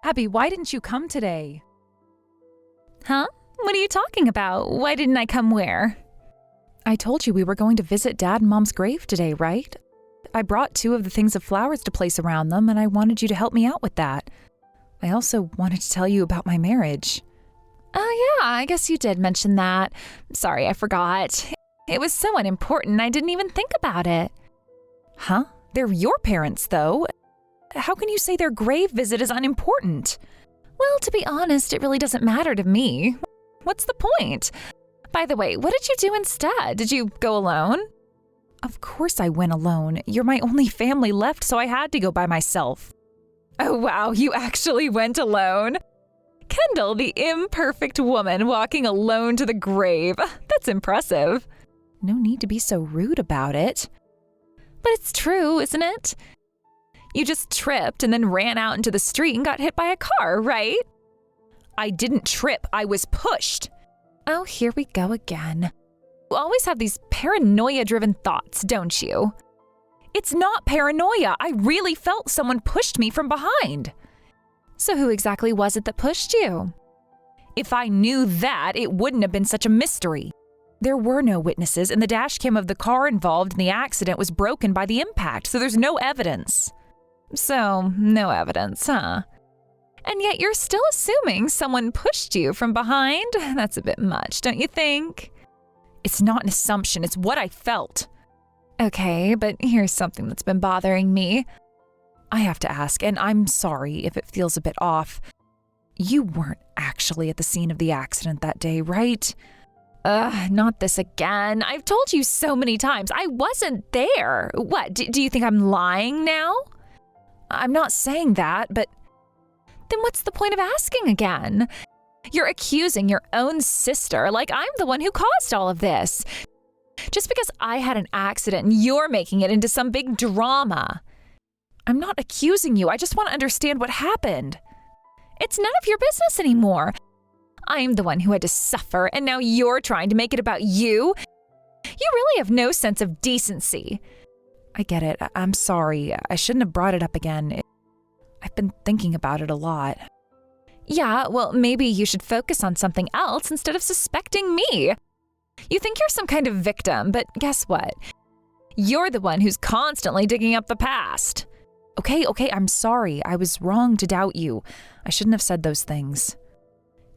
Abby, why didn't you come today? Huh? What are you talking about? Why didn't I come where? I told you we were going to visit Dad and Mom's grave today, right? I brought 2 of the things of flowers to place around them, and I wanted you to help me out with that. I also wanted to tell you about my marriage. Oh yeah, I guess you did mention that. Sorry, I forgot. It was so unimportant, I didn't even think about it. Huh? They're your parents, though. How can you say their grave visit is unimportant? Well, to be honest, it really doesn't matter to me. What's the point? By the way, what did you do instead? Did you go alone? Of course I went alone. You're my only family left, so I had to go by myself. Oh wow, you actually went alone? Kendall, the imperfect woman walking alone to the grave. That's impressive. No need to be so rude about it. But it's true, isn't it? You just tripped and then ran out into the street and got hit by a car, right? I didn't trip, I was pushed. Oh, here we go again. You always have these paranoia-driven thoughts, don't you? It's not paranoia. I really felt someone pushed me from behind. So who exactly was it that pushed you? If I knew that, it wouldn't have been such a mystery. There were no witnesses, and the dash cam of the car involved in the accident was broken by the impact, so there's no evidence. So, no evidence, huh? And yet you're still assuming someone pushed you from behind? That's a bit much, don't you think? It's not an assumption, it's what I felt. Okay, but here's something that's been bothering me. I have to ask, and I'm sorry if it feels a bit off. You weren't actually at the scene of the accident that day, right? Not this again. I've told you so many times, I wasn't there. What, do you think I'm lying now? I'm not saying that, but… Then what's the point of asking again? You're accusing your own sister like I'm the one who caused all of this. Just because I had an accident and you're making it into some big drama. I'm not accusing you, I just want to understand what happened. It's none of your business anymore. I'm the one who had to suffer, and now you're trying to make it about you? You really have no sense of decency. I get it. I'm sorry. I shouldn't have brought it up again. I've been thinking about it a lot. Yeah, well, maybe you should focus on something else instead of suspecting me. You think you're some kind of victim, but guess what? You're the one who's constantly digging up the past. Okay, I'm sorry. I was wrong to doubt you. I shouldn't have said those things.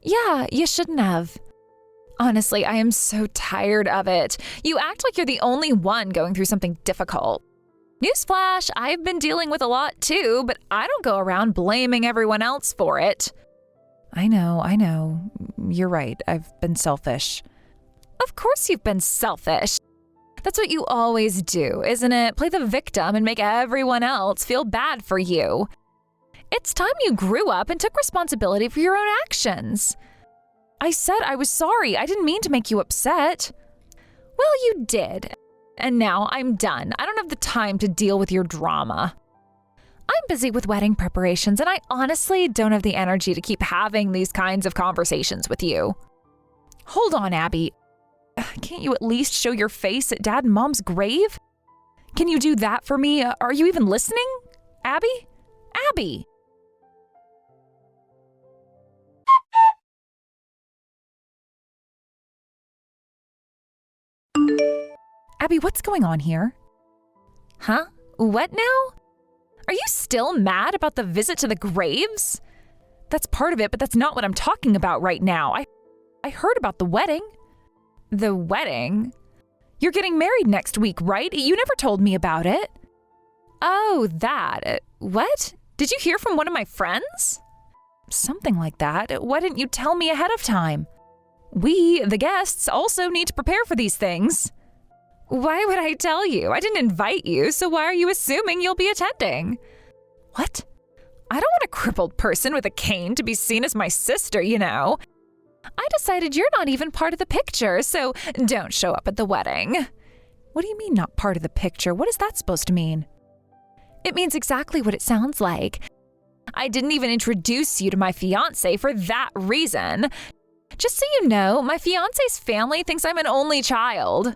Yeah, you shouldn't have. Honestly, I am so tired of it. You act like you're the only one going through something difficult. Newsflash, I've been dealing with a lot too, but I don't go around blaming everyone else for it. I know. You're right. I've been selfish. Of course you've been selfish. That's what you always do, isn't it? Play the victim and make everyone else feel bad for you. It's time you grew up and took responsibility for your own actions. I said I was sorry. I didn't mean to make you upset. Well, you did. And now I'm done. I don't have the time to deal with your drama. I'm busy with wedding preparations, and I honestly don't have the energy to keep having these kinds of conversations with you. Hold on, Abby. Can't you at least show your face at Dad and Mom's grave? Can you do that for me? Are you even listening? Abby? Abby! Abby, what's going on here? Huh? What now? Are you still mad about the visit to the graves? That's part of it, but that's not what I'm talking about right now. I heard about the wedding. The wedding? You're getting married next week, right? You never told me about it. Oh, that. What? Did you hear from one of my friends? Something like that. Why didn't you tell me ahead of time? We, the guests, also need to prepare for these things. Why would I tell you? I didn't invite you, so why are you assuming you'll be attending? What? I don't want a crippled person with a cane to be seen as my sister, you know. I decided you're not even part of the picture, so don't show up at the wedding. What do you mean not part of the picture? What is that supposed to mean? It means exactly what it sounds like. I didn't even introduce you to my fiancé for that reason. Just so you know, my fiancé's family thinks I'm an only child.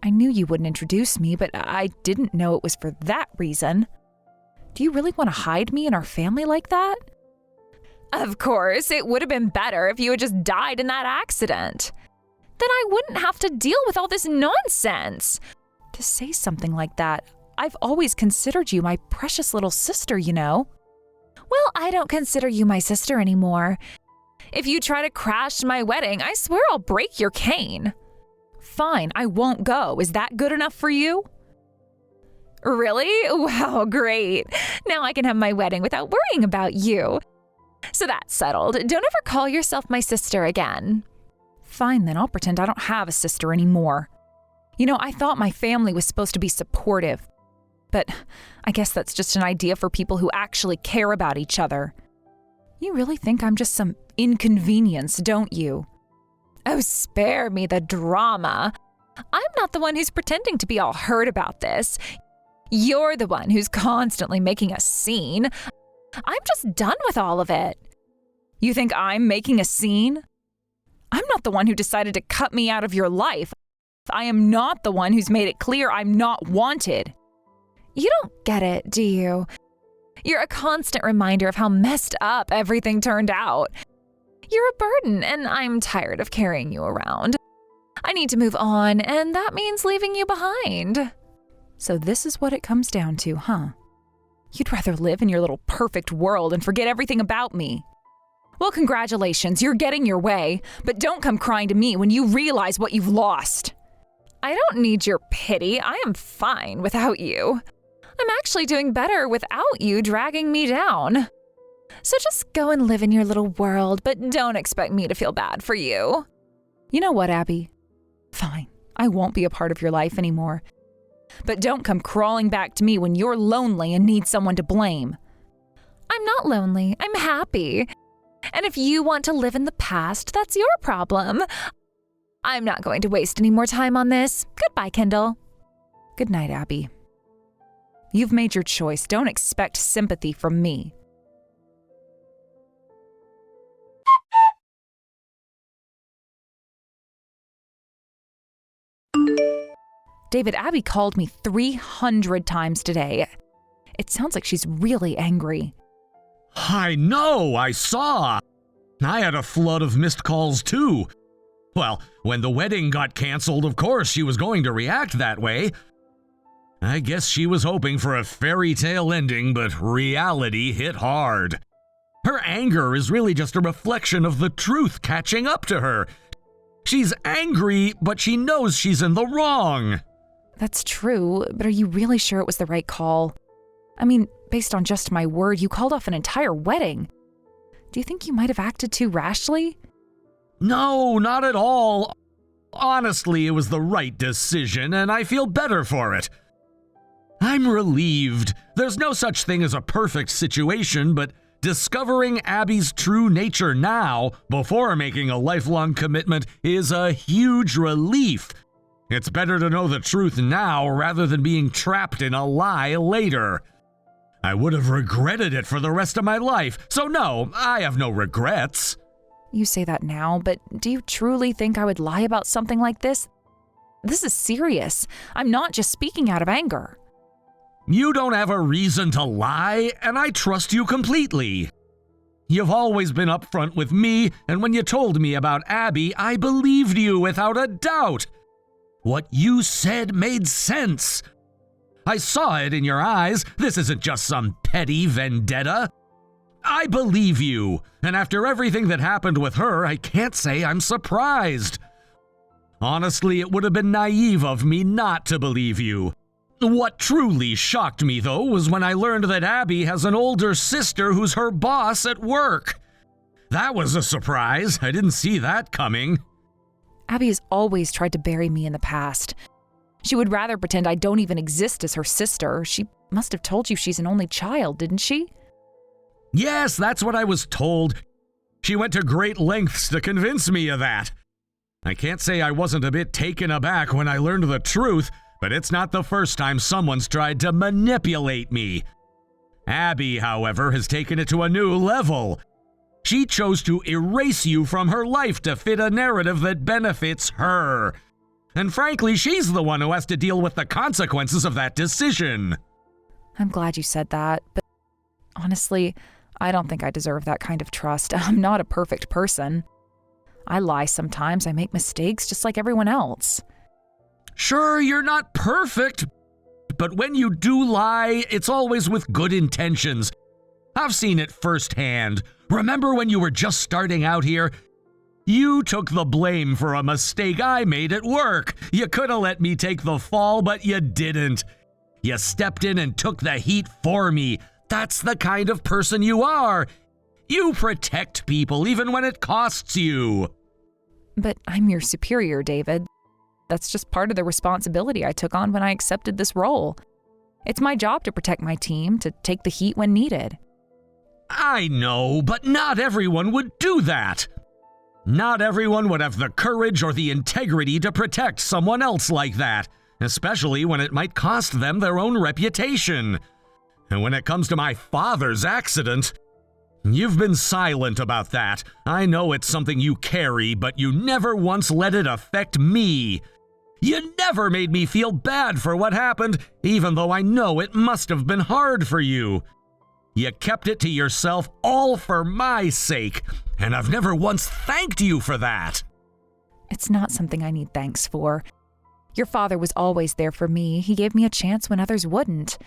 I knew you wouldn't introduce me, but I didn't know it was for that reason. Do you really want to hide me and our family like that? Of course, it would have been better if you had just died in that accident. Then I wouldn't have to deal with all this nonsense. To say something like that, I've always considered you my precious little sister, you know. Well, I don't consider you my sister anymore. If you try to crash my wedding, I swear I'll break your cane. Fine, I won't go. Is that good enough for you? Really? Wow, great. Now I can have my wedding without worrying about you. So that's settled. Don't ever call yourself my sister again. Fine, then I'll pretend I don't have a sister anymore. You know, I thought my family was supposed to be supportive. But I guess that's just an idea for people who actually care about each other. You really think I'm just some inconvenience, don't you? Oh, spare me the drama. I'm not the one who's pretending to be all hurt about this. You're the one who's constantly making a scene. I'm just done with all of it. You think I'm making a scene? I'm not the one who decided to cut me out of your life. I am not the one who's made it clear I'm not wanted. You don't get it, do you? You're a constant reminder of how messed up everything turned out. You're a burden, and I'm tired of carrying you around. I need to move on, and that means leaving you behind. So this is what it comes down to, huh? You'd rather live in your little perfect world and forget everything about me. Well, congratulations, you're getting your way, but don't come crying to me when you realize what you've lost. I don't need your pity. I am fine without you. I'm actually doing better without you dragging me down. So just go and live in your little world, but don't expect me to feel bad for you. You know what, Abby? Fine, I won't be a part of your life anymore. But don't come crawling back to me when you're lonely and need someone to blame. I'm not lonely. I'm happy. And if you want to live in the past, that's your problem. I'm not going to waste any more time on this. Goodbye, Kendall. Good night, Abby. You've made your choice. Don't expect sympathy from me. David, Abby called me 300 times today. It sounds like she's really angry. I know, I saw. I had a flood of missed calls too. Well, when the wedding got canceled, of course she was going to react that way. I guess she was hoping for a fairy tale ending, but reality hit hard. Her anger is really just a reflection of the truth catching up to her. She's angry, but she knows she's in the wrong. That's true, but are you really sure it was the right call? I mean, based on just my word, you called off an entire wedding. Do you think you might have acted too rashly? No, not at all. Honestly, it was the right decision, and I feel better for it. I'm relieved. There's no such thing as a perfect situation, but discovering Abby's true nature now, before making a lifelong commitment, is a huge relief. It's better to know the truth now rather than being trapped in a lie later. I would have regretted it for the rest of my life, so no, I have no regrets. You say that now, but do you truly think I would lie about something like this? This is serious. I'm not just speaking out of anger. You don't have a reason to lie, and I trust you completely. You've always been upfront with me, and when you told me about Abby, I believed you without a doubt. What you said made sense. I saw it in your eyes. This isn't just some petty vendetta. I believe you, and after everything that happened with her, I can't say I'm surprised. Honestly, it would have been naive of me not to believe you. What truly shocked me, though, was when I learned that Abby has an older sister who's her boss at work. That was a surprise. I didn't see that coming. Abby has always tried to bury me in the past. She would rather pretend I don't even exist as her sister. She must have told you she's an only child, didn't she? Yes, that's what I was told. She went to great lengths to convince me of that. I can't say I wasn't a bit taken aback when I learned the truth, but it's not the first time someone's tried to manipulate me. Abby, however, has taken it to a new level. She chose to erase you from her life to fit a narrative that benefits her. And frankly, she's the one who has to deal with the consequences of that decision. I'm glad you said that, but honestly, I don't think I deserve that kind of trust. I'm not a perfect person. I lie sometimes. I make mistakes just like everyone else. Sure, you're not perfect, but when you do lie, it's always with good intentions. I've seen it firsthand. Remember when you were just starting out here? You took the blame for a mistake I made at work. You could have let me take the fall, but you didn't. You stepped in and took the heat for me. That's the kind of person you are. You protect people even when it costs you. But I'm your superior, David. That's just part of the responsibility I took on when I accepted this role. It's my job to protect my team, to take the heat when needed. I know, but not everyone would do that. Not everyone would have the courage or the integrity to protect someone else like that, especially when it might cost them their own reputation. And when it comes to my father's accident, you've been silent about that. I know it's something you carry, but you never once let it affect me. You never made me feel bad for what happened, even though I know it must have been hard for you. You kept it to yourself all for my sake, and I've never once thanked you for that. It's not something I need thanks for. Your father was always there for me. He gave me a chance when others wouldn't.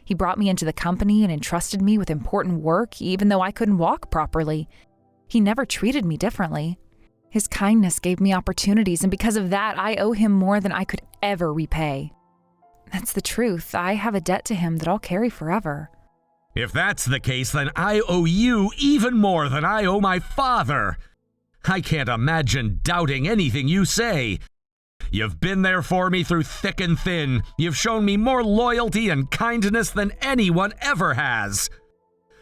He brought me into the company and entrusted me with important work, even though I couldn't walk properly. He never treated me differently. His kindness gave me opportunities, and because of that, I owe him more than I could ever repay. That's the truth. I have a debt to him that I'll carry forever. If that's the case, then I owe you even more than I owe my father. I can't imagine doubting anything you say. You've been there for me through thick and thin. You've shown me more loyalty and kindness than anyone ever has.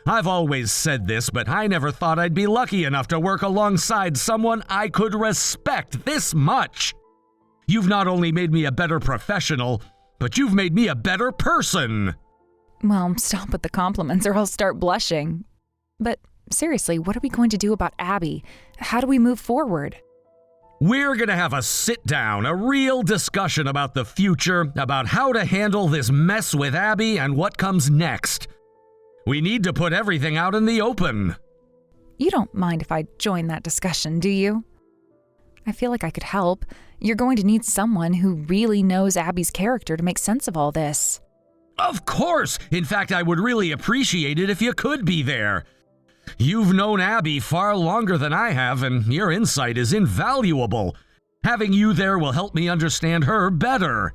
I've always said this, but I never thought I'd be lucky enough to work alongside someone I could respect this much. You've not only made me a better professional, but you've made me a better person. Well, stop with the compliments or I'll start blushing. But seriously, what are we going to do about Abby? How do we move forward? We're gonna have a sit-down, a real discussion about the future, about how to handle this mess with Abby and what comes next. We need to put everything out in the open. You don't mind if I join that discussion, do you? I feel like I could help. You're going to need someone who really knows Abby's character to make sense of all this. Of course! In fact, I would really appreciate it if you could be there. You've known Abby far longer than I have, and your insight is invaluable. Having you there will help me understand her better.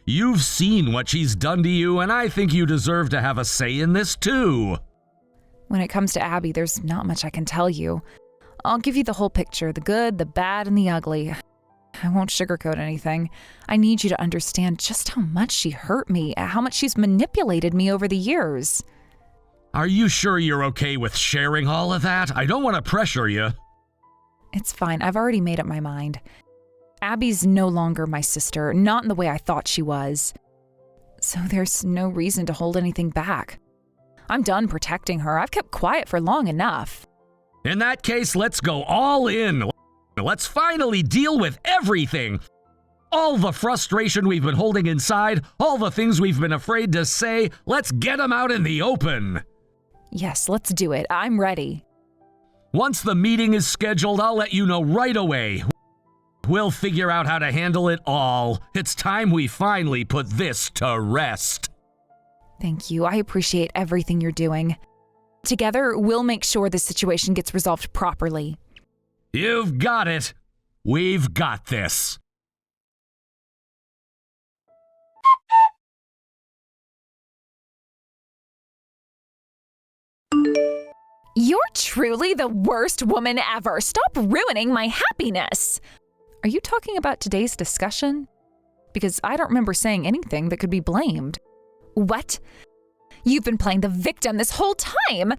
You've seen what she's done to you, and I think you deserve to have a say in this too. When it comes to Abby, there's not much I can tell you. I'll give you the whole picture, the good, the bad, and the ugly. I won't sugarcoat anything. I need you to understand just how much she hurt me, how much she's manipulated me over the years. Are you sure you're okay with sharing all of that? I don't want to pressure you. It's fine. I've already made up my mind. Abby's no longer my sister, not in the way I thought she was. So there's no reason to hold anything back. I'm done protecting her. I've kept quiet for long enough. In that case, let's go all in. Let's finally deal with everything. All the frustration we've been holding inside, all the things we've been afraid to say, let's get them out in the open. Yes, let's do it. I'm ready. Once the meeting is scheduled, I'll let you know right away. We'll figure out how to handle it all. It's time we finally put this to rest. Thank you. I appreciate everything you're doing. Together, we'll make sure this situation gets resolved properly. You've got it. We've got this. You're truly the worst woman ever. Stop ruining my happiness. Are you talking about today's discussion? Because I don't remember saying anything that could be blamed. What? You've been playing the victim this whole time.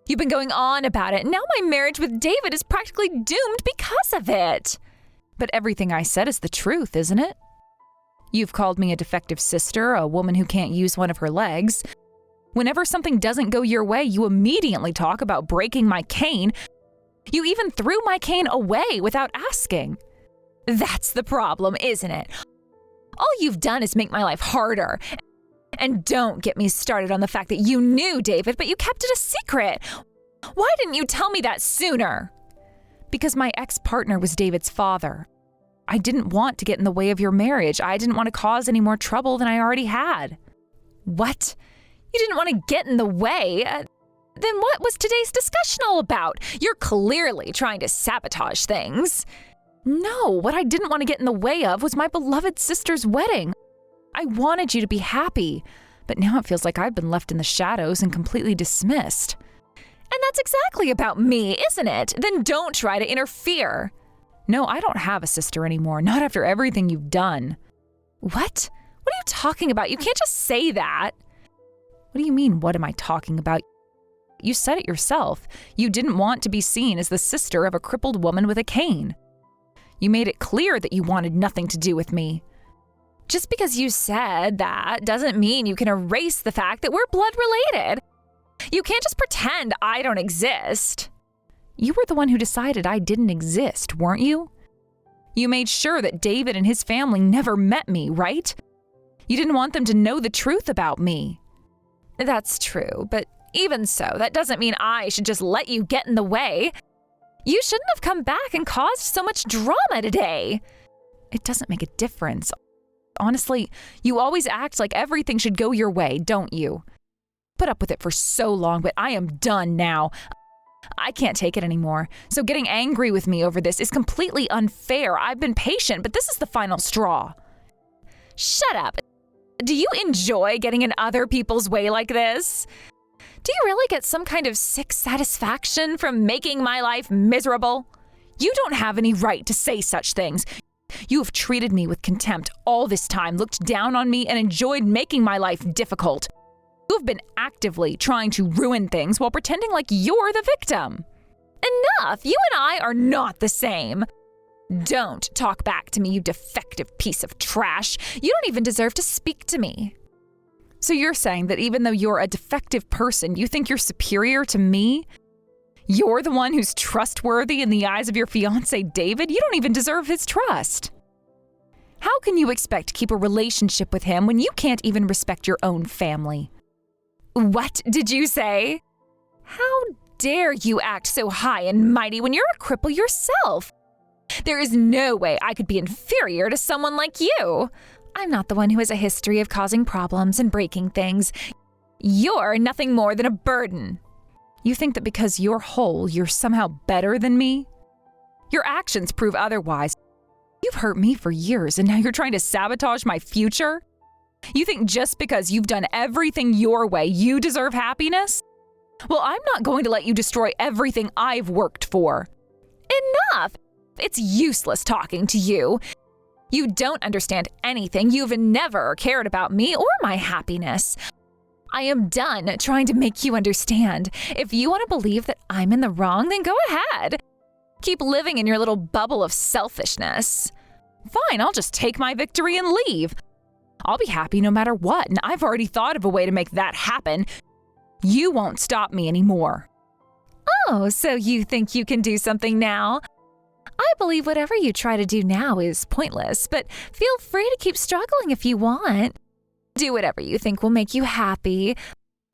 You've been going on about it. Now my marriage with David is practically doomed because of it. But everything I said is the truth, isn't it? You've called me a defective sister, a woman who can't use one of her legs. Whenever something doesn't go your way, you immediately talk about breaking my cane. You even threw my cane away without asking. That's the problem, isn't it? All you've done is make my life harder. And don't get me started on the fact that you knew David, but you kept it a secret. Why didn't you tell me that sooner? Because my ex-partner was David's father. I didn't want to get in the way of your marriage. I didn't want to cause any more trouble than I already had. What? You didn't want to get in the way? Then what was today's discussion all about? You're clearly trying to sabotage things. No, what I didn't want to get in the way of was my beloved sister's wedding. I wanted you to be happy, but now it feels like I've been left in the shadows and completely dismissed. And that's exactly about me, isn't it? Then don't try to interfere. No, I don't have a sister anymore, not after everything you've done. What? What are you talking about? You can't just say that. What do you mean, what am I talking about? You said it yourself. You didn't want to be seen as the sister of a crippled woman with a cane. You made it clear that you wanted nothing to do with me. Just because you said that doesn't mean you can erase the fact that we're blood related. You can't just pretend I don't exist. You were the one who decided I didn't exist, weren't you? You made sure that David and his family never met me, right? You didn't want them to know the truth about me. That's true, but even so, that doesn't mean I should just let you get in the way. You shouldn't have come back and caused so much drama today. It doesn't make a difference. Honestly, you always act like everything should go your way, don't you? Put up with it for so long, but I am done now. I can't take it anymore. So getting angry with me over this is completely unfair. I've been patient, but this is the final straw. Shut up. Do you enjoy getting in other people's way like this? Do you really get some kind of sick satisfaction from making my life miserable? You don't have any right to say such things. You have treated me with contempt all this time, looked down on me, and enjoyed making my life difficult. You have been actively trying to ruin things while pretending like you're the victim. Enough! You and I are not the same. Don't talk back to me, you defective piece of trash. You don't even deserve to speak to me. So you're saying that even though you're a defective person, you think you're superior to me? You're the one who's trustworthy in the eyes of your fiancé, David? You don't even deserve his trust. How can you expect to keep a relationship with him when you can't even respect your own family? What did you say? How dare you act so high and mighty when you're a cripple yourself? There is no way I could be inferior to someone like you. I'm not the one who has a history of causing problems and breaking things. You're nothing more than a burden. You think that because you're whole, you're somehow better than me? Your actions prove otherwise. You've hurt me for years, and now you're trying to sabotage my future? You think just because you've done everything your way, you deserve happiness? Well, I'm not going to let you destroy everything I've worked for. Enough! It's useless talking to you. You don't understand anything. You've never cared about me or my happiness. I am done trying to make you understand. If you want to believe that I'm in the wrong, then go ahead. Keep living in your little bubble of selfishness. Fine, I'll just take my victory and leave. I'll be happy no matter what, and I've already thought of a way to make that happen. You won't stop me anymore. Oh, so you think you can do something now? I believe whatever you try to do now is pointless, but feel free to keep struggling if you want. Do whatever you think will make you happy.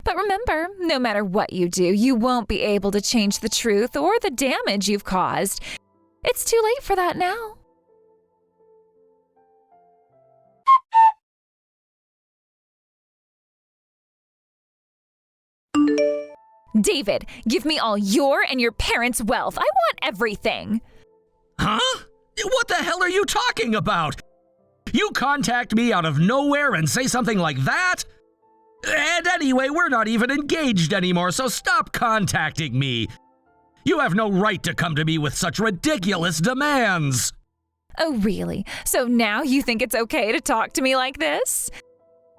But remember, no matter what you do, you won't be able to change the truth or the damage you've caused. It's too late for that now. David, give me all your and your parents' wealth. I want everything. Huh? What the hell are you talking about? You contact me out of nowhere and say something like that? And anyway, we're not even engaged anymore, so stop contacting me. You have no right to come to me with such ridiculous demands. Oh, really? So now you think it's okay to talk to me like this?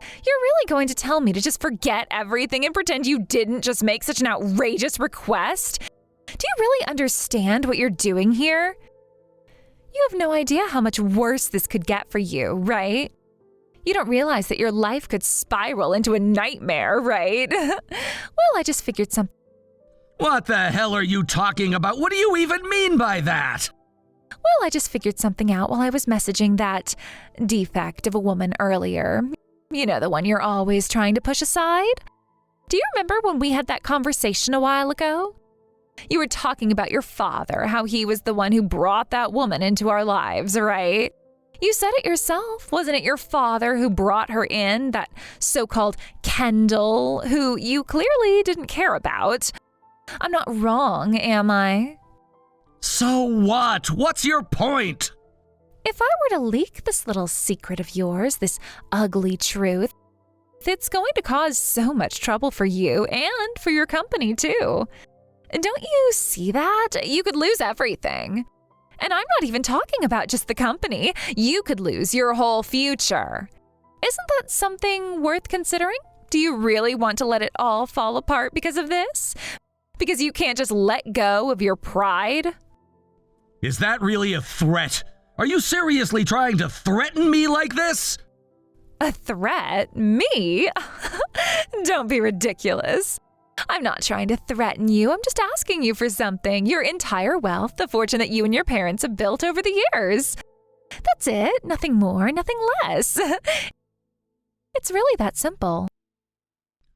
You're really going to tell me to just forget everything and pretend you didn't just make such an outrageous request? Do you really understand what you're doing here? You have no idea how much worse this could get for you, right? You don't realize that your life could spiral into a nightmare, right? Well, I just figured something. What the hell are you talking about? What do you even mean by that? Well, I just figured something out while I was messaging that defect of a woman earlier. You know, the one you're always trying to push aside? Do you remember when we had that conversation a while ago? You were talking about your father, how he was the one who brought that woman into our lives, right? You said it yourself. Wasn't it your father who brought her in, that so-called Kendall, who you clearly didn't care about? I'm not wrong, am I? So what? What's your point? If I were to leak this little secret of yours, this ugly truth, it's going to cause so much trouble for you and for your company, too. Don't you see that? You could lose everything. And I'm not even talking about just the company. You could lose your whole future. Isn't that something worth considering? Do you really want to let it all fall apart because of this? Because you can't just let go of your pride? Is that really a threat? Are you seriously trying to threaten me like this? A threat? Me? Don't be ridiculous. I'm not trying to threaten you. I'm just asking you for something. Your entire wealth, the fortune that you and your parents have built over the years. That's it. Nothing more, nothing less. It's really that simple.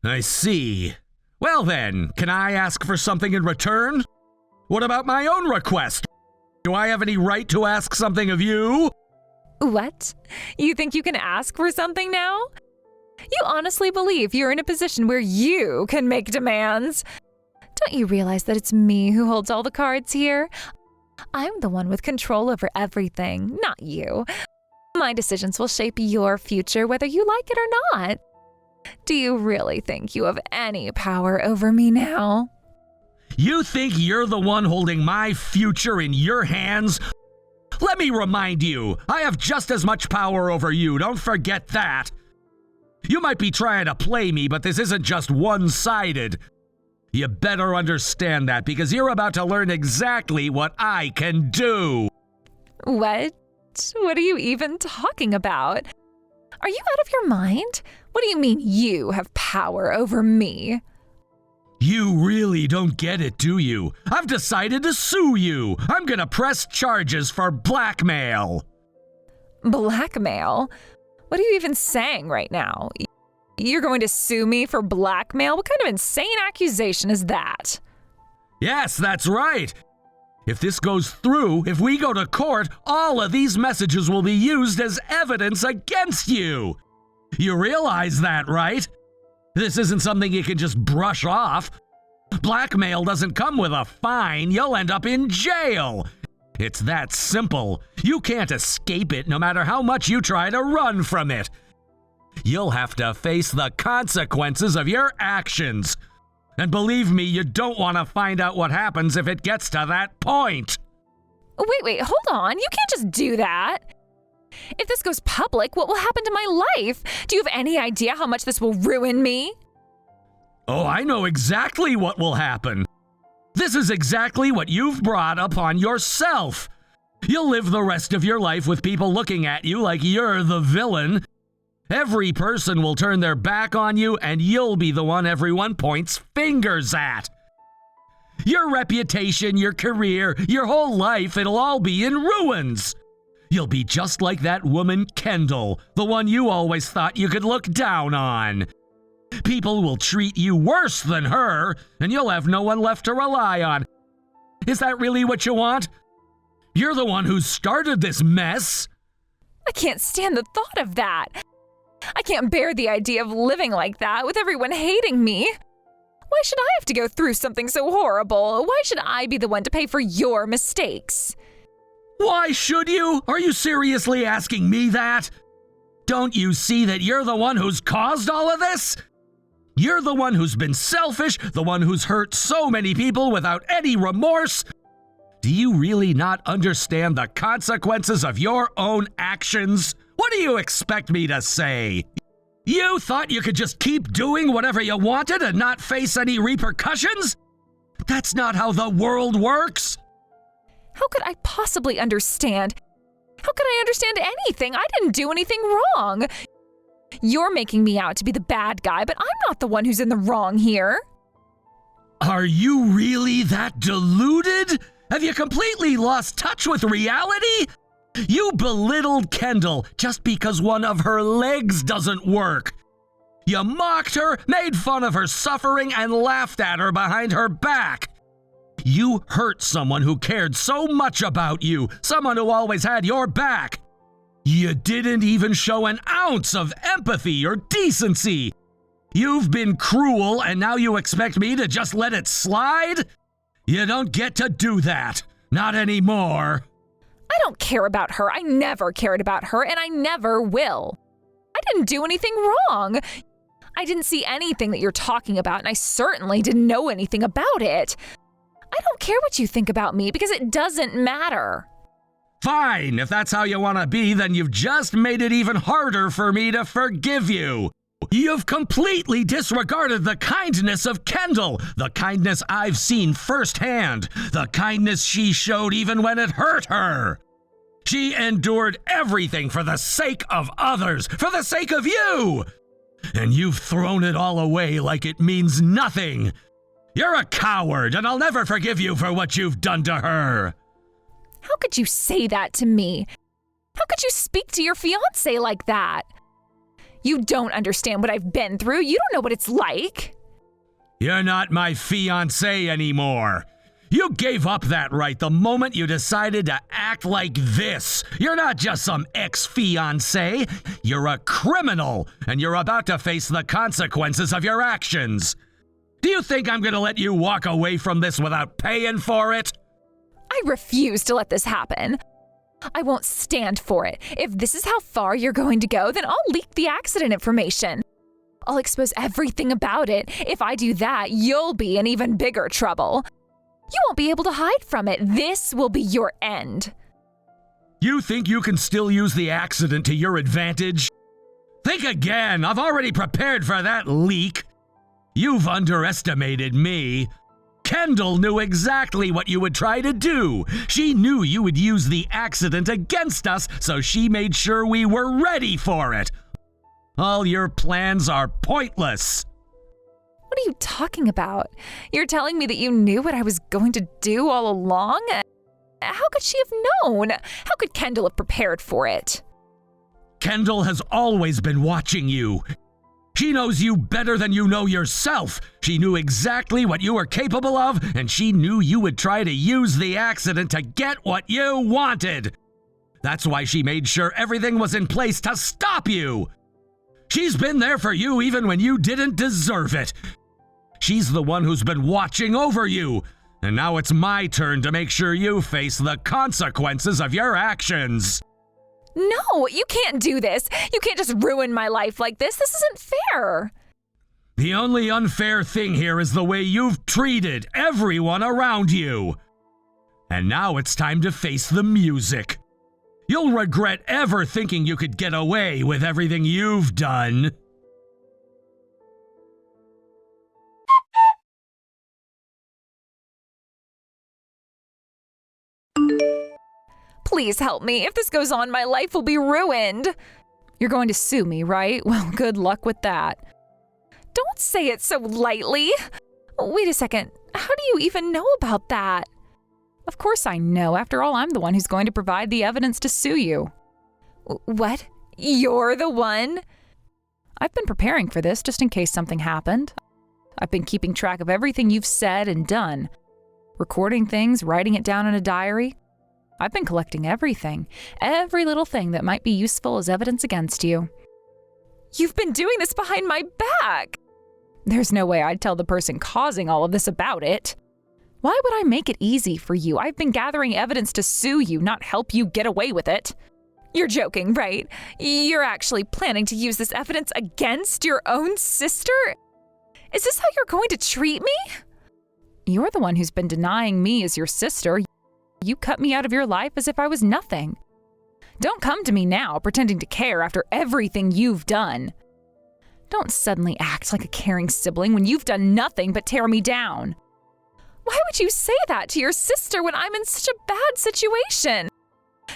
I see. Well then, can I ask for something in return? What about my own request? Do I have any right to ask something of you? What? You think you can ask for something now? You honestly believe you're in a position where you can make demands? Don't you realize that it's me who holds all the cards here? I'm the one with control over everything, not you. My decisions will shape your future whether you like it or not. Do you really think you have any power over me now? You think you're the one holding my future in your hands? Let me remind you, I have just as much power over you, don't forget that. You might be trying to play me, but this isn't just one-sided. You better understand that, because you're about to learn exactly what I can do. What? What are you even talking about? Are you out of your mind? What do you mean you have power over me? You really don't get it, do you? I've decided to sue you. I'm gonna press charges for blackmail. Blackmail? What are you even saying right now? You're going to sue me for blackmail? What kind of insane accusation is that? Yes, that's right. If this goes through, if we go to court, all of these messages will be used as evidence against you. You realize that, right? This isn't something you can just brush off. Blackmail doesn't come with a fine. You'll end up in jail. It's that simple. You can't escape it no matter how much you try to run from it. You'll have to face the consequences of your actions. And believe me, you don't want to find out what happens if it gets to that point. Wait, hold on. You can't just do that. If this goes public, what will happen to my life? Do you have any idea how much this will ruin me? Oh, I know exactly what will happen. This is exactly what you've brought upon yourself. You'll live the rest of your life with people looking at you like you're the villain. Every person will turn their back on you, and you'll be the one everyone points fingers at. Your reputation, your career, your whole life, it'll all be in ruins. You'll be just like that woman Kendall, the one you always thought you could look down on. People will treat you worse than her, and you'll have no one left to rely on. Is that really what you want? You're the one who started this mess. I can't stand the thought of that. I can't bear the idea of living like that with everyone hating me. Why should I have to go through something so horrible? Why should I be the one to pay for your mistakes? Why should you? Are you seriously asking me that? Don't you see that you're the one who's caused all of this? You're the one who's been selfish, the one who's hurt so many people without any remorse. Do you really not understand the consequences of your own actions? What do you expect me to say? You thought you could just keep doing whatever you wanted and not face any repercussions? That's not how the world works. How could I possibly understand? How could I understand anything? I didn't do anything wrong. You're making me out to be the bad guy, but I'm not the one who's in the wrong here. Are you really that deluded? Have you completely lost touch with reality? You belittled Kendall just because one of her legs doesn't work. You mocked her, made fun of her suffering, and laughed at her behind her back. You hurt someone who cared so much about you, someone who always had your back. You didn't even show an ounce of empathy or decency. You've been cruel, and now you expect me to just let it slide? You don't get to do that. Not anymore. I don't care about her. I never cared about her, and I never will. I didn't do anything wrong. I didn't see anything that you're talking about, and I certainly didn't know anything about it. I don't care what you think about me because it doesn't matter. Fine, if that's how you want to be, then you've just made it even harder for me to forgive you. You've completely disregarded the kindness of Kendall, the kindness I've seen firsthand, the kindness she showed even when it hurt her. She endured everything for the sake of others, for the sake of you. And you've thrown it all away like it means nothing. You're a coward, and I'll never forgive you for what you've done to her. How could you say that to me? How could you speak to your fiancé like that? You don't understand what I've been through. You don't know what it's like. You're not my fiancé anymore. You gave up that right the moment you decided to act like this. You're not just some ex-fiancé. You're a criminal, and you're about to face the consequences of your actions. Do you think I'm going to let you walk away from this without paying for it? I refuse to let this happen. I won't stand for it. If this is how far you're going to go, then I'll leak the accident information. I'll expose everything about it. If I do that, you'll be in even bigger trouble. You won't be able to hide from it. This will be your end. You think you can still use the accident to your advantage? Think again. I've already prepared for that leak. You've underestimated me. Kendall knew exactly what you would try to do. She knew you would use the accident against us, so she made sure we were ready for it. All your plans are pointless. What are you talking about? You're telling me that you knew what I was going to do all along? How could she have known? How could Kendall have prepared for it? Kendall has always been watching you. She knows you better than you know yourself. She knew exactly what you were capable of, and she knew you would try to use the accident to get what you wanted. That's why she made sure everything was in place to stop you. She's been there for you even when you didn't deserve it. She's the one who's been watching over you, and now it's my turn to make sure you face the consequences of your actions. No, you can't do this. You can't just ruin my life like this. This isn't fair. The only unfair thing here is the way you've treated everyone around you. And now it's time to face the music. You'll regret ever thinking you could get away with everything you've done. Please help me. If this goes on, my life will be ruined. You're going to sue me, right? Well, good luck with that. Don't say it so lightly. Wait a second. How do you even know about that? Of course I know. After all, I'm the one who's going to provide the evidence to sue you. What? You're the one? I've been preparing for this just in case something happened. I've been keeping track of everything you've said and done. Recording things, writing it down in a diary. I've been collecting everything, every little thing that might be useful as evidence against you. You've been doing this behind my back. There's no way I'd tell the person causing all of this about it. Why would I make it easy for you? I've been gathering evidence to sue you, not help you get away with it. You're joking, right? You're actually planning to use this evidence against your own sister? Is this how you're going to treat me? You're the one who's been denying me as your sister. You cut me out of your life as if I was nothing. Don't come to me now pretending to care after everything you've done. Don't suddenly act like a caring sibling when you've done nothing but tear me down. Why would you say that to your sister when I'm in such a bad situation?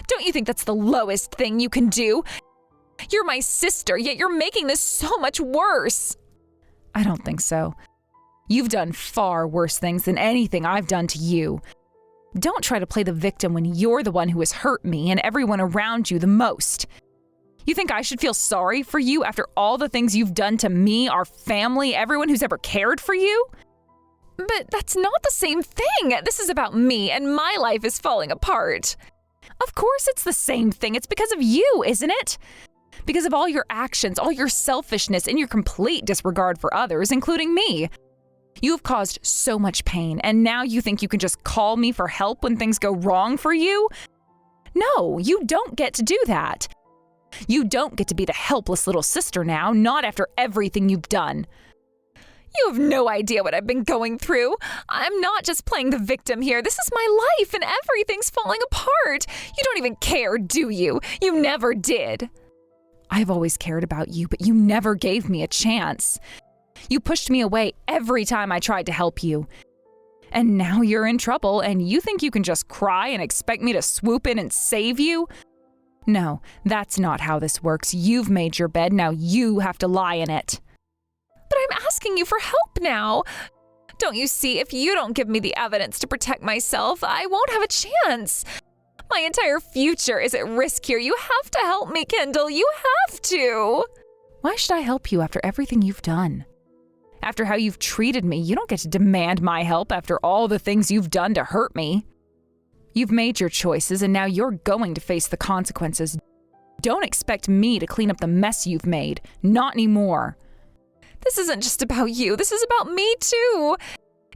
Don't you think that's the lowest thing you can do? You're my sister, yet you're making this so much worse. I don't think so. You've done far worse things than anything I've done to you. Don't try to play the victim when you're the one who has hurt me and everyone around you the most. You think I should feel sorry for you after all the things you've done to me, our family, everyone who's ever cared for you? But that's not the same thing. This is about me, and my life is falling apart. Of course it's the same thing. It's because of you, isn't it? Because of all your actions, all your selfishness, and your complete disregard for others, including me. You have caused so much pain, and now you think you can just call me for help when things go wrong for you? No, you don't get to do that. You don't get to be the helpless little sister now, not after everything you've done. You have no idea what I've been going through. I'm not just playing the victim here. This is my life, and everything's falling apart. You don't even care, do you? You never did. I've always cared about you, but you never gave me a chance. You pushed me away every time I tried to help you. And now you're in trouble, and you think you can just cry and expect me to swoop in and save you? No, that's not how this works. You've made your bed, now you have to lie in it. But I'm asking you for help now. Don't you see, if you don't give me the evidence to protect myself, I won't have a chance. My entire future is at risk here. You have to help me, Kendall. You have to. Why should I help you after everything you've done? After how you've treated me, you don't get to demand my help after all the things you've done to hurt me. You've made your choices, and now you're going to face the consequences. Don't expect me to clean up the mess you've made. Not anymore. This isn't just about you. This is about me, too.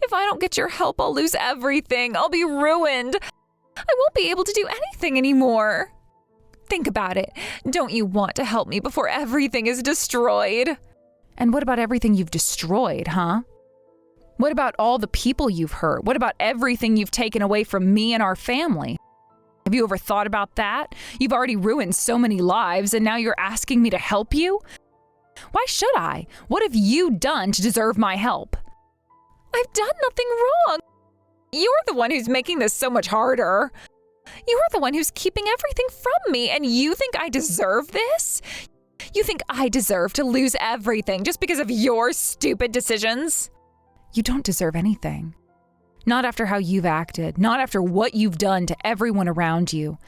If I don't get your help, I'll lose everything. I'll be ruined. I won't be able to do anything anymore. Think about it. Don't you want to help me before everything is destroyed? And what about everything you've destroyed, huh? What about all the people you've hurt? What about everything you've taken away from me and our family? Have you ever thought about that? You've already ruined so many lives, and now you're asking me to help you? Why should I? What have you done to deserve my help? I've done nothing wrong. You're the one who's making this so much harder. You're the one who's keeping everything from me, and you think I deserve this? You think I deserve to lose everything just because of your stupid decisions? You don't deserve anything. Not after how you've acted, not after what you've done to everyone around you.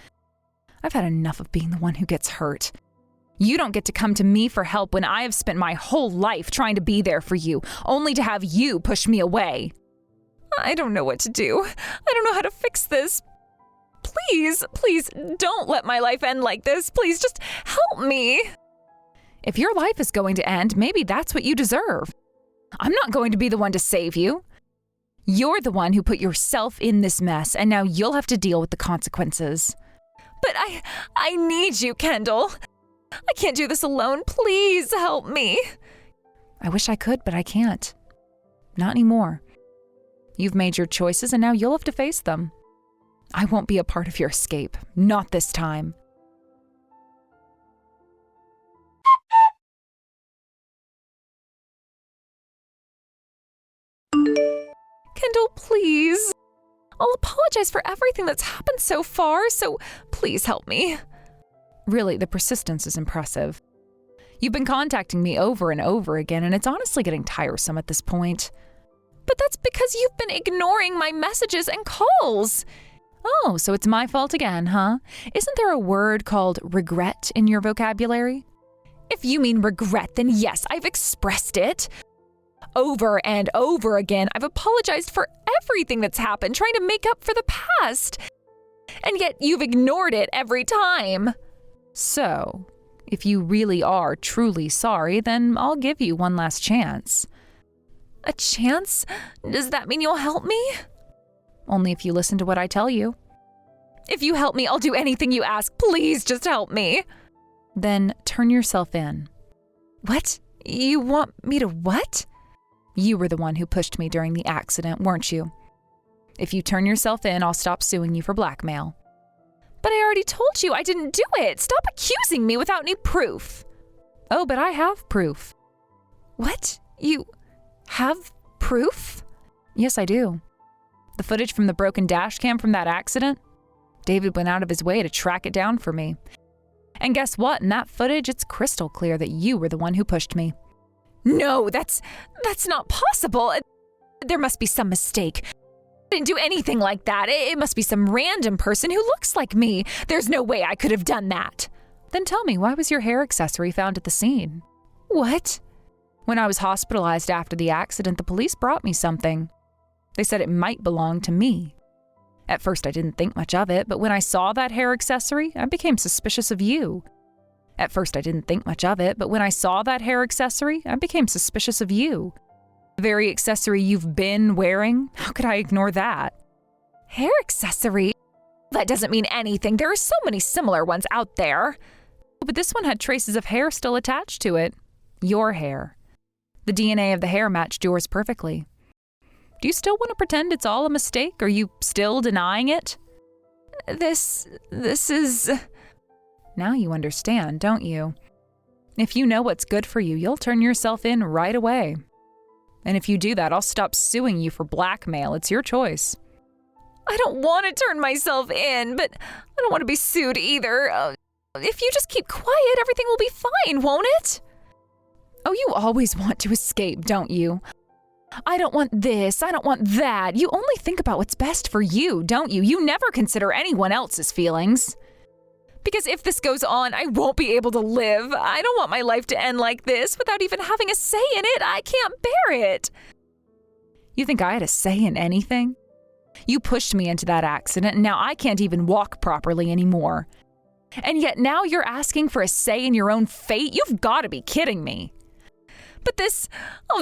I've had enough of being the one who gets hurt. You don't get to come to me for help when I have spent my whole life trying to be there for you, only to have you push me away. I don't know what to do. I don't know how to fix this. Please, don't let my life end like this. Please, just help me. If your life is going to end, maybe that's what you deserve. I'm not going to be the one to save you. You're the one who put yourself in this mess, and now you'll have to deal with the consequences. But I need you, Kendall. I can't do this alone. Please help me. I wish I could, but I can't. Not anymore. You've made your choices, and now you'll have to face them. I won't be a part of your escape. Not this time. Kendall, please. I'll apologize for everything that's happened so far, so please help me. Really, the persistence is impressive. You've been contacting me over and over again, and it's honestly getting tiresome at this point. But that's because you've been ignoring my messages and calls. Oh, so it's my fault again, huh? Isn't there a word called regret in your vocabulary? If you mean regret, then yes, I've expressed it. Over and over again, I've apologized for everything that's happened, trying to make up for the past. And yet you've ignored it every time. So, if you really are truly sorry, then I'll give you one last chance. A chance? Does that mean you'll help me? Only if you listen to what I tell you. If you help me, I'll do anything you ask. Please just help me. Then turn yourself in. What? You want me to what? You were the one who pushed me during the accident, weren't you? If you turn yourself in, I'll stop suing you for blackmail. But I already told you I didn't do it. Stop accusing me without any proof. Oh, but I have proof. What? You have proof? Yes, I do. The footage from the broken dash cam from that accident? David went out of his way to track it down for me. And guess what? In that footage, it's crystal clear that you were the one who pushed me. No, that's not possible. There must be some mistake. I didn't do anything like that. It must be some random person who looks like me. There's no way I could have done that. Then tell me, why was your hair accessory found at the scene? What? When I was hospitalized after the accident, the police brought me something. They said it might belong to me. At first, I didn't think much of it, but when I saw that hair accessory, I became suspicious of you. At first, I didn't think much of it, but when I saw that hair accessory, I became suspicious of you. The very accessory you've been wearing? How could I ignore that? Hair accessory? That doesn't mean anything. There are so many similar ones out there. But this one had traces of hair still attached to it. Your hair. The DNA of the hair matched yours perfectly. Do you still want to pretend it's all a mistake? Are you still denying it? This is... Now you understand, don't you? If you know what's good for you, you'll turn yourself in right away. And if you do that, I'll stop suing you for blackmail. It's your choice. I don't want to turn myself in, but I don't want to be sued either. If you just keep quiet, everything will be fine, won't it? Oh, you always want to escape, don't you? I don't want this, I don't want that. You only think about what's best for you, don't you? You never consider anyone else's feelings. Because if this goes on, I won't be able to live. I don't want my life to end like this without even having a say in it. I can't bear it. You think I had a say in anything? You pushed me into that accident, and now I can't even walk properly anymore. And yet now you're asking for a say in your own fate? You've got to be kidding me. But this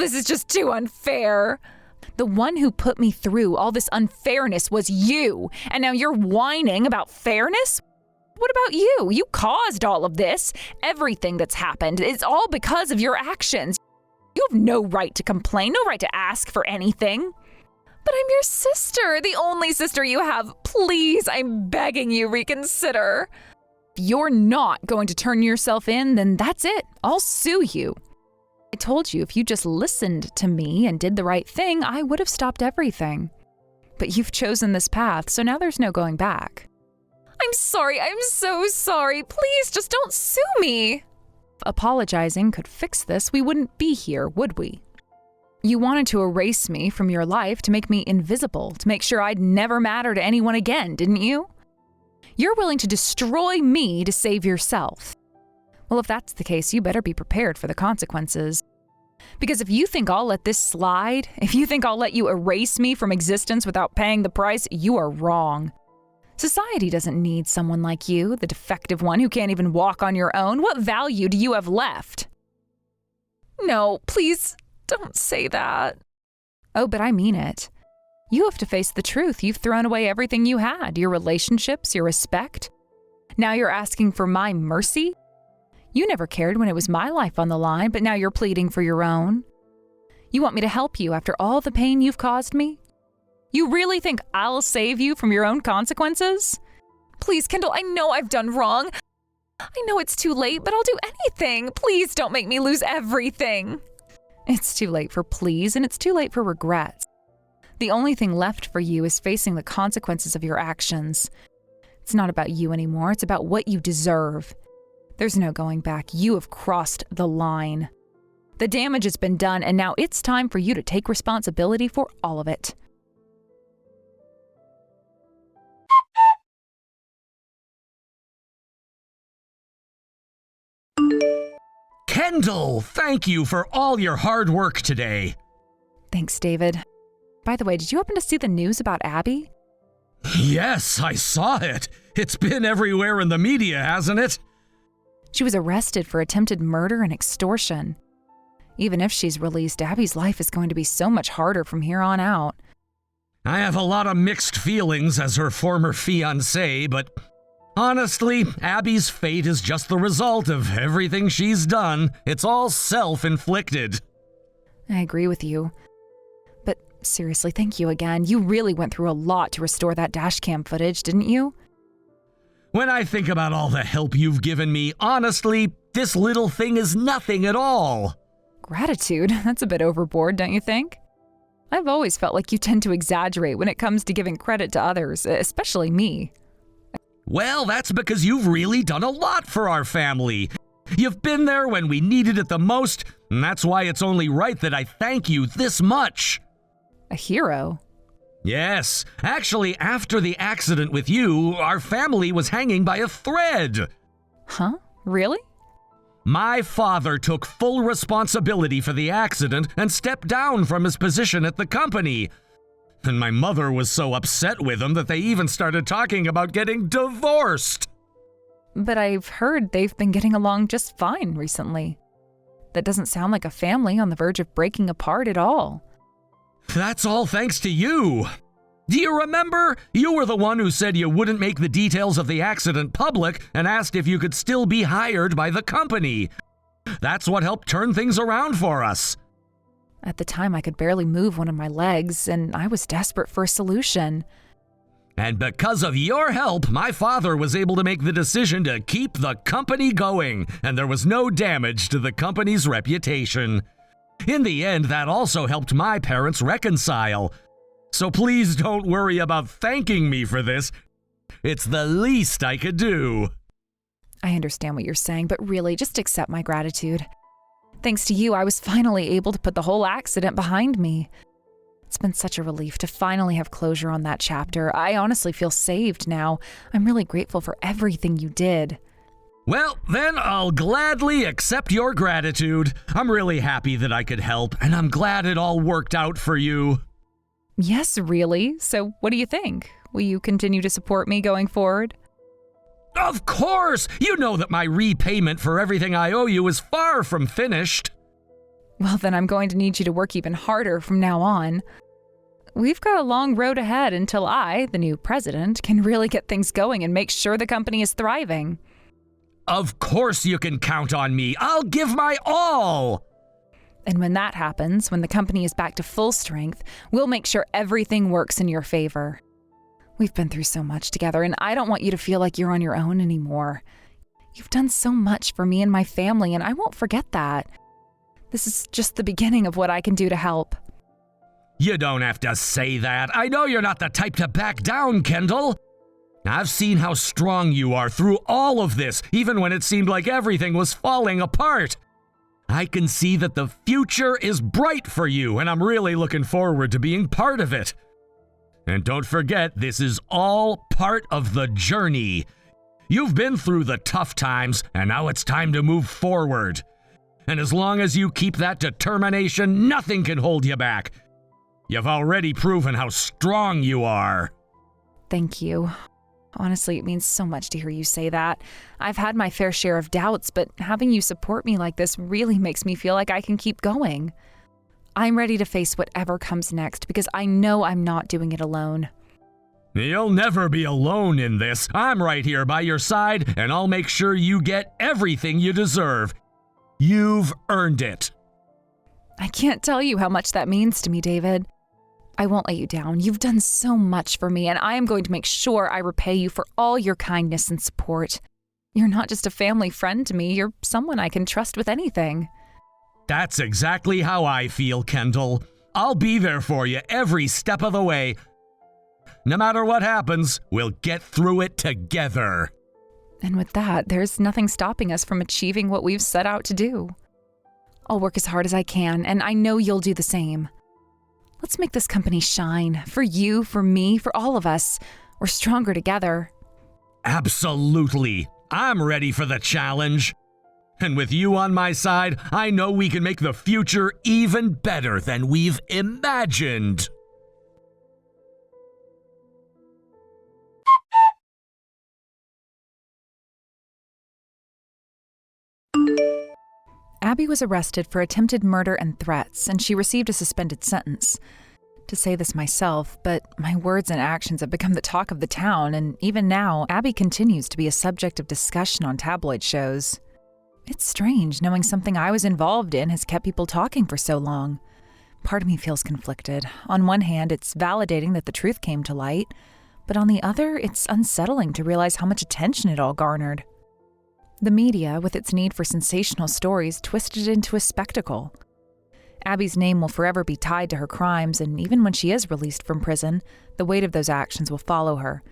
is just too unfair. The one who put me through all this unfairness was you, and now you're whining about fairness? What about you? You caused all of this. Everything that's happened is all because of your actions. You have no right to complain, no right to ask for anything. But I'm your sister, the only sister you have. Please, I'm begging you, reconsider. If you're not going to turn yourself in, then that's it. I'll sue you. I told you if you just listened to me and did the right thing, I would have stopped everything. But you've chosen this path, so now there's no going back. I'm sorry. I'm so sorry. Please, just don't sue me. If apologizing could fix this, we wouldn't be here, would we? You wanted to erase me from your life to make me invisible, to make sure I'd never matter to anyone again, didn't you? You're willing to destroy me to save yourself. Well, if that's the case, you better be prepared for the consequences. Because if you think I'll let this slide, if you think I'll let you erase me from existence without paying the price, you are wrong. Society doesn't need someone like you, the defective one who can't even walk on your own. What value do you have left? No, please, don't say that. Oh, but I mean it. You have to face the truth. You've thrown away everything you had, your relationships, your respect. Now you're asking for my mercy? You never cared when it was my life on the line, but now you're pleading for your own. You want me to help you after all the pain you've caused me? You really think I'll save you from your own consequences? Please, Kendall, I know I've done wrong. I know it's too late, but I'll do anything. Please don't make me lose everything. It's too late for pleas, and it's too late for regrets. The only thing left for you is facing the consequences of your actions. It's not about you anymore. It's about what you deserve. There's no going back. You have crossed the line. The damage has been done, and now it's time for you to take responsibility for all of it. Kendall, thank you for all your hard work today. Thanks, David. By the way, did you happen to see the news about Abby? Yes, I saw it. It's been everywhere in the media, hasn't it? She was arrested for attempted murder and extortion. Even if she's released, Abby's life is going to be so much harder from here on out. I have a lot of mixed feelings as her former fiancé, but honestly, Abby's fate is just the result of everything she's done. It's all self-inflicted. I agree with you. But seriously, thank you again. You really went through a lot to restore that dashcam footage, didn't you? When I think about all the help you've given me, honestly, this little thing is nothing at all. Gratitude? That's a bit overboard, don't you think? I've always felt like you tend to exaggerate when it comes to giving credit to others, especially me. Well, that's because you've really done a lot for our family. You've been there when we needed it the most, and that's why it's only right that I thank you this much. A hero? Yes, actually, after the accident with you, our family was hanging by a thread. Huh? Really? My father took full responsibility for the accident and stepped down from his position at the company. And my mother was so upset with him that they even started talking about getting divorced. But I've heard they've been getting along just fine recently. That doesn't sound like a family on the verge of breaking apart at all. That's all thanks to you. Do you remember? You were the one who said you wouldn't make the details of the accident public and asked if you could still be hired by the company. That's what helped turn things around for us. At the time, I could barely move one of my legs, and I was desperate for a solution. And because of your help, my father was able to make the decision to keep the company going, and there was no damage to the company's reputation. In the end, that also helped my parents reconcile. So please don't worry about thanking me for this. It's the least I could do. I understand what you're saying, but really, just accept my gratitude. Thanks to you, I was finally able to put the whole accident behind me. It's been such a relief to finally have closure on that chapter. I honestly feel saved now. I'm really grateful for everything you did. Well, then I'll gladly accept your gratitude. I'm really happy that I could help, and I'm glad it all worked out for you. Yes, really? So what do you think? Will you continue to support me going forward? Of course! You know that my repayment for everything I owe you is far from finished. Well, then I'm going to need you to work even harder from now on. We've got a long road ahead until I, the new president, can really get things going and make sure the company is thriving. Of course you can count on me. I'll give my all. And when that happens, when the company is back to full strength, we'll make sure everything works in your favor. We've been through so much together, and I don't want you to feel like you're on your own anymore. You've done so much for me and my family, and I won't forget that. This is just the beginning of what I can do to help. You don't have to say that. I know you're not the type to back down, Kendall. I've seen how strong you are through all of this, even when it seemed like everything was falling apart. I can see that the future is bright for you, and I'm really looking forward to being part of it. And don't forget, this is all part of the journey. You've been through the tough times, and now it's time to move forward. And as long as you keep that determination, nothing can hold you back. You've already proven how strong you are. Thank you. Honestly, it means so much to hear you say that. I've had my fair share of doubts, but having you support me like this really makes me feel like I can keep going. I'm ready to face whatever comes next because I know I'm not doing it alone. You'll never be alone in this. I'm right here by your side, and I'll make sure you get everything you deserve. You've earned it. I can't tell you how much that means to me, David. I won't let you down. You've done so much for me, and I am going to make sure I repay you for all your kindness and support. You're not just a family friend to me, you're someone I can trust with anything. That's exactly how I feel, Kendall. I'll be there for you every step of the way. No matter what happens, we'll get through it together. And with that, there's nothing stopping us from achieving what we've set out to do. I'll work as hard as I can, and I know you'll do the same. Let's make this company shine. For you, for me, for all of us. We're stronger together. Absolutely. I'm ready for the challenge. And with you on my side, I know we can make the future even better than we've imagined. Abby was arrested for attempted murder and threats, and she received a suspended sentence. To say this myself, but my words and actions have become the talk of the town, and even now, Abby continues to be a subject of discussion on tabloid shows. It's strange knowing something I was involved in has kept people talking for so long. Part of me feels conflicted. On one hand, it's validating that the truth came to light, but on the other, it's unsettling to realize how much attention it all garnered. The media, with its need for sensational stories, twisted it into a spectacle. Abby's name will forever be tied to her crimes, and even when she is released from prison, the weight of those actions will follow her.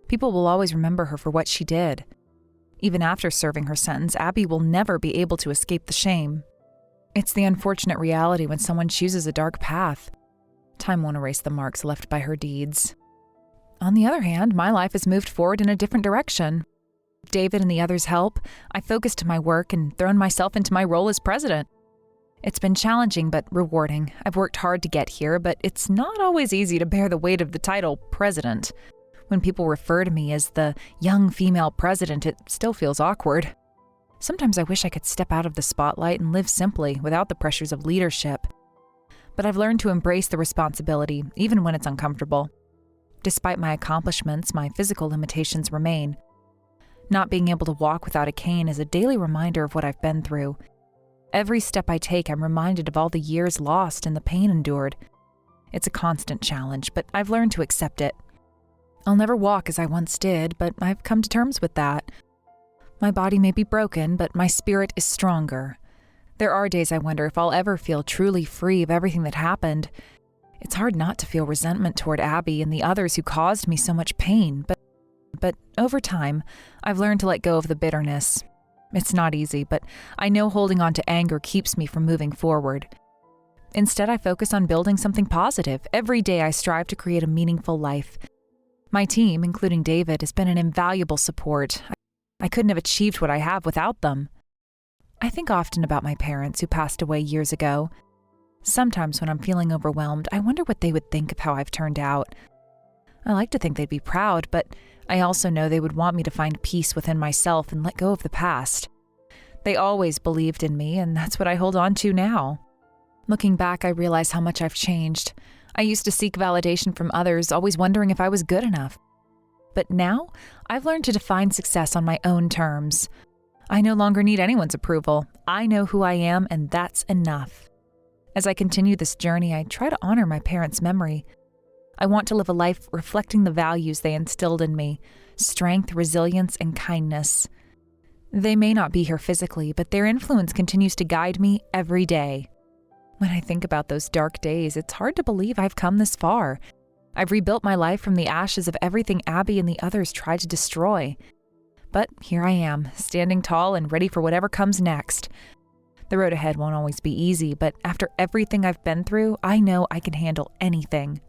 People will always remember her for what she did. Even after serving her sentence, Abby will never be able to escape the shame. It's the unfortunate reality when someone chooses a dark path. Time won't erase the marks left by her deeds. On the other hand, my life has moved forward in a different direction. With David and the others' help, I focused my work and thrown myself into my role as president. It's been challenging but rewarding. I've worked hard to get here, but it's not always easy to bear the weight of the title president. When people refer to me as the young female president, it still feels awkward. Sometimes I wish I could step out of the spotlight and live simply without the pressures of leadership. But I've learned to embrace the responsibility, even when it's uncomfortable. Despite my accomplishments, my physical limitations remain. Not being able to walk without a cane is a daily reminder of what I've been through. Every step I take, I'm reminded of all the years lost and the pain endured. It's a constant challenge, but I've learned to accept it. I'll never walk as I once did, but I've come to terms with that. My body may be broken, but my spirit is stronger. There are days I wonder if I'll ever feel truly free of everything that happened. It's hard not to feel resentment toward Abby and the others who caused me so much pain, but over time, I've learned to let go of the bitterness. It's not easy, but I know holding on to anger keeps me from moving forward. Instead, I focus on building something positive. Every day I strive to create a meaningful life. My team, including David, has been an invaluable support. I couldn't have achieved what I have without them. I think often about my parents who passed away years ago. Sometimes when I'm feeling overwhelmed, I wonder what they would think of how I've turned out. I like to think they'd be proud, but I also know they would want me to find peace within myself and let go of the past. They always believed in me, and that's what I hold on to now. Looking back, I realize how much I've changed. I used to seek validation from others, always wondering if I was good enough. But now, I've learned to define success on my own terms. I no longer need anyone's approval. I know who I am, and that's enough. As I continue this journey, I try to honor my parents' memory. I want to live a life reflecting the values they instilled in me: strength, resilience, and kindness. They may not be here physically, but their influence continues to guide me every day. When I think about those dark days, it's hard to believe I've come this far. I've rebuilt my life from the ashes of everything Abby and the others tried to destroy. But here I am, standing tall and ready for whatever comes next. The road ahead won't always be easy, but after everything I've been through, I know I can handle anything.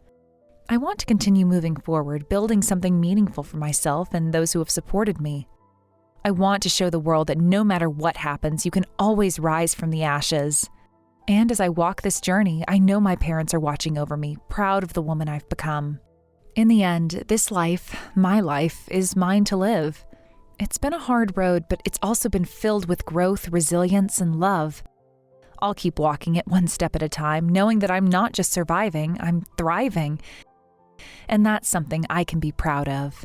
I want to continue moving forward, building something meaningful for myself and those who have supported me. I want to show the world that no matter what happens, you can always rise from the ashes. And as I walk this journey, I know my parents are watching over me, proud of the woman I've become. In the end, this life, my life, is mine to live. It's been a hard road, but it's also been filled with growth, resilience, and love. I'll keep walking it one step at a time, knowing that I'm not just surviving, I'm thriving. And that's something I can be proud of.